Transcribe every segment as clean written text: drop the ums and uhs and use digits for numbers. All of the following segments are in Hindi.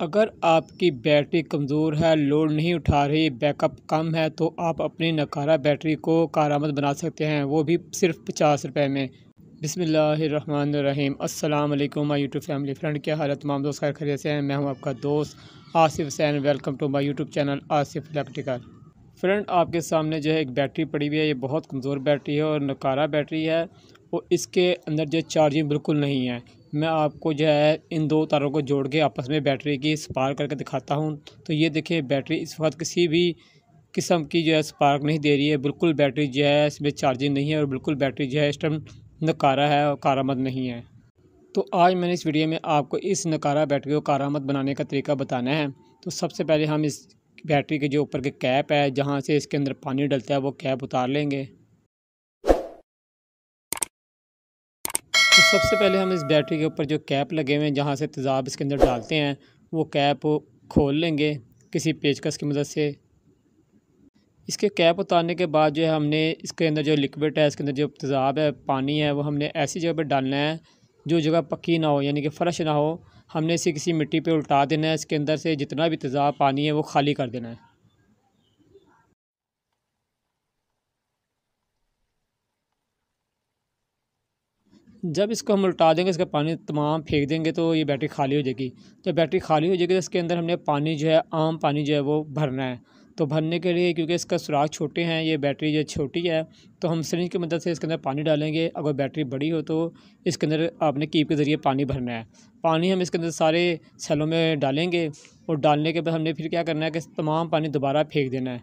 अगर आपकी बैटरी कमज़ोर है, लोड नहीं उठा रही, बैकअप कम है तो आप अपनी नकारा बैटरी को कारआमद बना सकते हैं, वो भी सिर्फ 50 रुपये में। बिस्मिल्लाहिर्रहमानिर्रहीम। अस्सलाम वालेकुम माय यूट्यूब फैमिली फ्रेंड, क्या हालत तमाम दोस्त खैर खैरियत से हैं। मैं हूं आपका दोस्त Asif Hussain. Welcome to my YouTube channel Asif electrical. Friend, आपके सामने जो है एक बैटरी पड़ी हुई है। ये बहुत कमज़ोर बैटरी है और नकारा बैटरी है और इसके अंदर जो चार्जिंग बिल्कुल नहीं है। मैं आपको जो है इन दो तारों को जोड़ के आपस में बैटरी की स्पार्क करके दिखाता हूँ। तो ये देखिए, बैटरी इस वक्त किसी भी किस्म की जो है स्पार्क नहीं दे रही है। बिल्कुल बैटरी जो है इसमें चार्जिंग नहीं है और बिल्कुल बैटरी जो है इस टाइम नकारा है और कारआमद नहीं है। तो आज मैंने इस वीडियो में आपको इस नकारा बैटरी को कारआमद बनाने का तरीका बताना है। तो सबसे पहले हम इस बैटरी के जो ऊपर के कैप है, जहाँ से इसके अंदर पानी डलता है, वो कैप उतार लेंगे। तो सबसे पहले हम इस बैटरी के ऊपर जो कैप लगे हुए हैं, जहाँ से तेज़ाब इसके अंदर डालते हैं, वो कैप खोल लेंगे किसी पेचकस की मदद से। इसके कैप उतारने के बाद जो है हमने इसके अंदर जो लिक्विड है, इसके अंदर जो तेज़ाब है, पानी है, वो हमने ऐसी जगह पर डालना है जो जगह पक्की ना हो, यानी कि फ़र्श ना हो। हमने इसे किसी मिट्टी पे उल्टा देना है। इसके अंदर से जितना भी तेज़ाब पानी है वो खाली कर देना है। जब इसको हम उल्टा देंगे, इसका पानी तमाम फेंक देंगे तो ये बैटरी खाली हो जाएगी। तो बैटरी खाली हो जाएगी तो इसके अंदर हमने पानी जो है, आम पानी जो है वो भरना है। तो भरने के लिए, क्योंकि इसका सुराख छोटे हैं, ये बैटरी जो छोटी है, तो हम सिरिंज की मदद से इसके अंदर पानी डालेंगे। अगर बैटरी बड़ी हो तो इसके अंदर आपने कीप के ज़रिए पानी भरना है। पानी हम इसके अंदर सारे सेलों में डालेंगे और डालने के बाद हमने फिर क्या करना है कि तमाम पानी दोबारा फेंक देना है।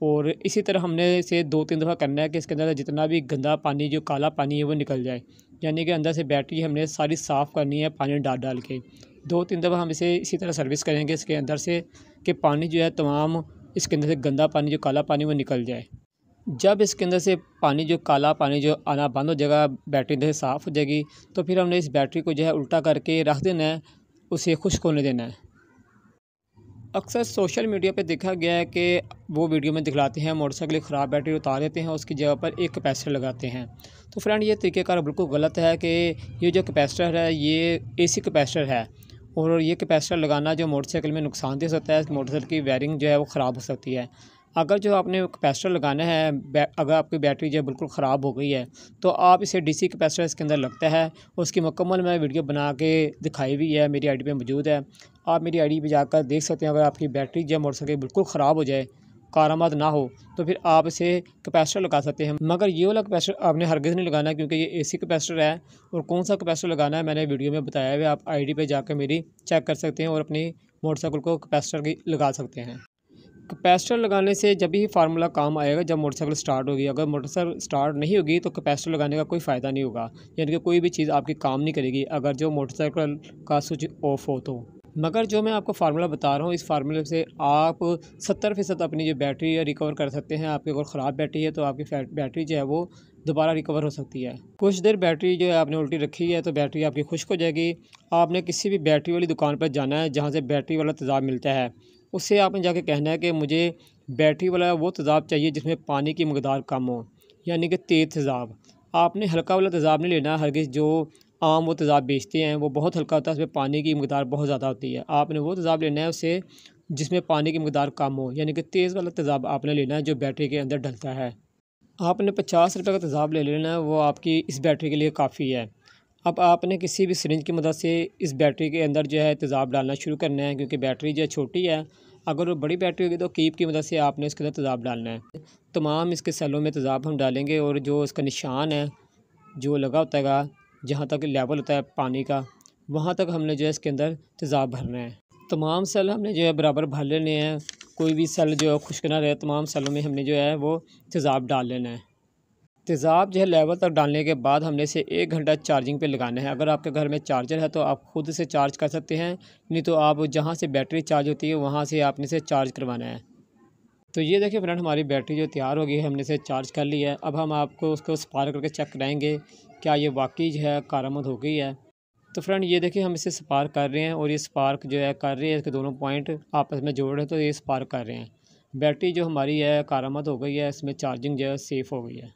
और इसी तरह हमने इसे 2-3 दफ़ा करना है कि इसके अंदर जितना भी गंदा पानी, जो काला पानी है, वो निकल जाए। यानी कि अंदर से बैटरी हमने सारी साफ़ करनी है पानी डाल डाल के। 2-3 दफ़ा हम इसे इसी तरह सर्विस करेंगे इसके अंदर से, कि पानी जो है तमाम इसके अंदर से गंदा पानी, जो काला पानी, वो निकल जाए। जब इसके अंदर से पानी, जो काला पानी जो आना बंद हो जाएगा, बैटरी अंदर से साफ़ हो जाएगी, तो फिर हमने इस बैटरी को जो है उल्टा करके रख देना है, उसे खुश्क होने देना है। अक्सर सोशल मीडिया पे देखा गया है कि वो वीडियो में दिखलाते हैं मोटरसाइकिल की ख़राब बैटरी उतार देते हैं, उसकी जगह पर एक कैपेसिटर लगाते हैं। तो फ्रेंड, ये तरीक़ेकार बिल्कुल गलत है कि ये जो कैपेसिटर है ये एसी कैपेसिटर है और ये कैपेसिटर लगाना जो मोटरसाइकिल में नुकसान दे सकता है। मोटरसाइकिल की वायरिंग जो है वो ख़राब हो सकती है। अगर जो आपने कैपेसिटर लगाना है, अगर आपकी बैटरी जो बिल्कुल ख़राब हो गई है, तो आप इसे डीसी कैपेसिटर इसके अंदर लगता है। उसकी मुकम्मल मैं वीडियो बना के दिखाई हुई है, मेरी आईडी पे मौजूद है। आप मेरी आईडी पे जाकर देख सकते हैं। अगर आपकी बैटरी जो मोटरसाइकिल बिल्कुल ख़राब हो जाए, कारआमद ना हो, तो फिर आप इसे कैपेसिटर लगा सकते हैं। मगर ये वाला कैपेसिटर आपने हरगिज़ नहीं लगाना, क्योंकि ये एसी कैपेसिटर है। और कौन सा कैपेसिटर लगाना है मैंने वीडियो में बताया हुआ है, आप आईडी पे जाकर मेरी चेक कर सकते हैं और अपनी मोटरसाइकिल को कैपेसिटर की लगा सकते हैं। कैपेसिटर लगाने से जब भी फार्मूला काम आएगा, जब मोटरसाइकिल स्टार्ट होगी। अगर मोटरसाइकिल स्टार्ट नहीं होगी तो कैपेसिटर लगाने का कोई फ़ायदा नहीं होगा, यानी कि कोई भी चीज़ आपकी काम नहीं करेगी अगर जो मोटरसाइकिल का स्विच ऑफ हो तो। मगर जो मैं आपको फार्मूला बता रहा हूँ, इस फार्मूले से आप 70% अपनी जो बैटरी है रिकवर कर सकते हैं। आपकी अगर ख़राब बैटरी है तो आपकी बैटरी जो है वो दोबारा रिकवर हो सकती है। कुछ देर बैटरी जो है आपने उल्टी रखी है तो बैटरी आपकी खुश्क हो जाएगी। आपने किसी भी बैटरी वाली दुकान पर जाना है जहाँ से बैटरी वाला तेज़ाब मिलता है, उससे आपने जाके कहना है कि मुझे बैटरी वाला वो तेज़ाब चाहिए जिसमें पानी की मकदार कम हो, यानी कि तेज़ तेज़ाब। आपने हल्का वाला तेज़ाब नहीं लेना हरगिज़। जो आम वो तेज़ाब बेचते हैं वो बहुत हल्का होता है, उसमें पानी की मकदार बहुत ज़्यादा होती है। आपने वो तेज़ाब लेना है उससे जिसमें पानी की मकदार कम हो, यानी कि तेज़ वाला तेज़ाब आपने लेना है जो बैटरी के अंदर डलता है। आपने 50 रुपये का तेज़ाब ले लेना है, वो आपकी इस बैटरी के लिए काफ़ी है। अब आपने किसी भी सिरिंज की मदद से इस बैटरी के अंदर जो है तेज़ाब डालना शुरू करना है, क्योंकि बैटरी जो है छोटी है। अगर वो बड़ी बैटरी होगी तो कीप की मदद से आपने इसके अंदर तेज़ाब डालना है। तमाम इसके सेलों में तेज़ाब हम डालेंगे और जो इसका निशान है, जो लगा होता है, जहाँ तक लेवल होता है पानी का, वहाँ तक हमने जो है इसके अंदर तेज़ाब भरना है। तमाम सेल हमने जो है बराबर भर लेने हैं। कोई भी सेल जो है खुश्क ना रहे, तमाम सेलों में हमने जो है वो तेज़ाब डाल लेना है। तेज़ाब जो है लेवल तक डालने के बाद हमने इसे 1 घंटा चार्जिंग पे लगाना है। अगर आपके घर में चार्जर है तो आप ख़ुद से चार्ज कर सकते हैं, नहीं तो आप जहाँ से बैटरी चार्ज होती है वहाँ से आपने इसे चार्ज करवाना है। तो ये देखिए फ्रेंड, हमारी बैटरी जो तैयार हो गई है, हमने इसे चार्ज कर लिया है। अब हम आपको उसको स्पार्क करके चेक कराएँगे क्या ये वाकई जो है कारआमद हो गई है। तो फ्रेंड, ये देखिए हम इसे स्पार्क कर रहे हैं और ये स्पार्क जो है कर रही है, इसके दोनों पॉइंट आपस में जोड़ रहे हैं तो ये स्पार्क कर रहे हैं। बैटरी जो हमारी है कारआमद हो गई है, इसमें चार्जिंग जो है सेफ़ हो गई है।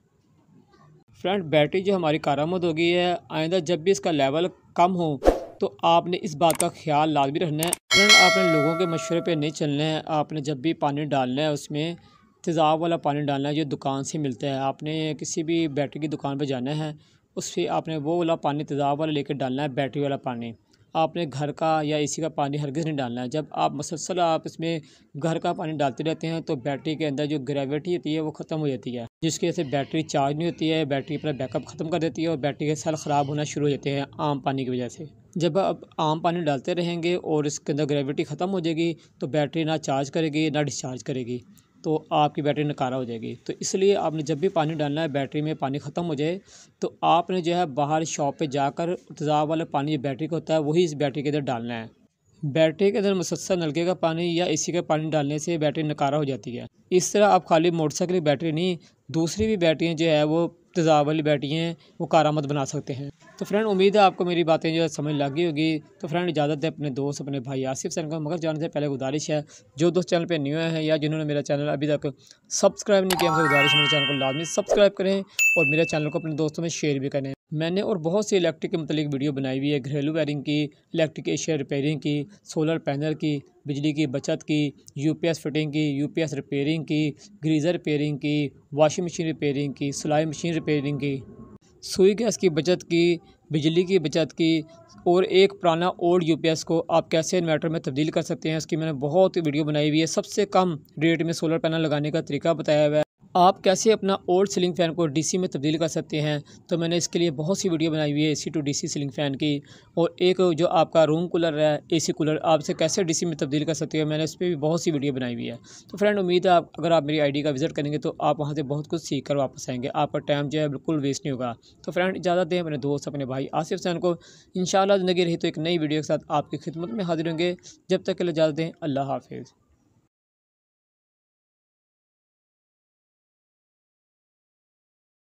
फ्रेंड, बैटरी जो हमारी कारआमद हो गई है, आइंदा जब भी इसका लेवल कम हो तो आपने इस बात का ख्याल लाजमी रखना है। फ्रेंड, आपने लोगों के मशवरे पे नहीं चलना है। आपने जब भी पानी डालना है उसमें तेज़ाब वाला पानी डालना है जो दुकान से मिलता है। आपने किसी भी बैटरी की दुकान पर जाना है, उससे आपने वो वाला पानी तेज़ाब वाला लेकर डालना है, बैटरी वाला पानी। आपने घर का या एसी का पानी हरगिज़ नहीं डालना है। जब आप मुसलसल आप इसमें घर का पानी डालते रहते हैं तो बैटरी के अंदर जो ग्रेविटी होती है वो ख़त्म हो जाती है, जिसकी वजह से बैटरी चार्ज नहीं होती है, बैटरी अपना बैकअप ख़त्म कर देती है और बैटरी के सेल ख़राब होना शुरू हो जाते हैं आम पानी की वजह से। जब आप आम पानी डालते रहेंगे और इसके अंदर ग्रेविटी ख़त्म हो जाएगी तो बैटरी ना चार्ज करेगी ना डिस्चार्ज करेगी, तो आपकी बैटरी नकारा हो जाएगी। तो इसलिए आपने जब भी पानी डालना है, बैटरी में पानी ख़त्म हो जाए तो आपने जो है बाहर शॉप पे जाकर तेज़ाब वाला पानी जो बैटरी का होता है वही इस बैटरी के अंदर डालना है। बैटरी के अंदर मुसलसल नलके का पानी या एसी का पानी डालने से बैटरी नकारा हो जाती है। इस तरह आप खाली मोटरसाइकिल की बैटरी नहीं, दूसरी भी बैटरियाँ जो है वो तेज़ाब वाली बैटरी हैं वो कारामद बना सकते हैं। तो फ्रेंड, उम्मीद है आपको मेरी बातें जो है समझ लग गई होगी। तो फ्रेंड, इजाज़त है अपने दोस्त अपने भाई आसिफ सर को। मगर जाने से पहले गुजारिश है, जो दोस्त चैनल पे न्यू हैं या जिन्होंने मेरा चैनल अभी तक सब्सक्राइब नहीं किया, हमसे गुजारिश मेरे चैनल को लाजमी सब्सक्राइब करें और मेरे चैनल को अपने दोस्तों में शेयर भी करें। मैंने और बहुत सी इलेक्ट्रिक के मतलब वीडियो बनाई हुई है, घरेलू वायरिंग की, इलेक्ट्रिक एशिया रिपेयरिंग की, सोलर पैनल की, बिजली की बचत की, यूपीएस फिटिंग की, यूपीएस रिपेयरिंग की, गीज़र रिपेयरिंग की, वॉशिंग मशीन रिपेयरिंग की, सिलाई मशीन रिपेयरिंग की, सुई गैस की बचत की, बिजली की बचत की, और एक पुराना ओल्ड यूपीएस को आप कैसे इन्वर्टर में तब्दील कर सकते हैं इसकी मैंने बहुत वीडियो बनाई हुई है। सबसे कम रेट में सोलर पैनल लगाने का तरीका बताया हुआ है। आप कैसे अपना ओल्ड सीलिंग फ़ैन को डीसी में तब्दील कर सकते हैं, तो मैंने इसके लिए बहुत सी वीडियो बनाई हुई है AC to DC ceiling fan की। और एक जो आपका रूम कूलर है, एसी कूलर, आप इसे कैसे डीसी में तब्दील कर सकते हैं, मैंने इस पर भी बहुत सी वीडियो बनाई हुई है। तो फ्रेंड, उम्मीद है अगर आप मेरी आईडी का विज़िट करेंगे तो आप वहाँ से बहुत कुछ सीख कर वापस आएँगे, आपका टाइम जो है बिल्कुल वेस्ट नहीं होगा। तो फ्रेंड, इजाज़त दें अपने दोस्त अपने भाई आसिफ सैन को। इंशाअल्लाह ज़िंदगी रही तो एक नई वीडियो के साथ आपकी खिदमत में हाजिर होंगे। जब तक के लिए इजाज़त दें, अल्लाह हाफ़िज़।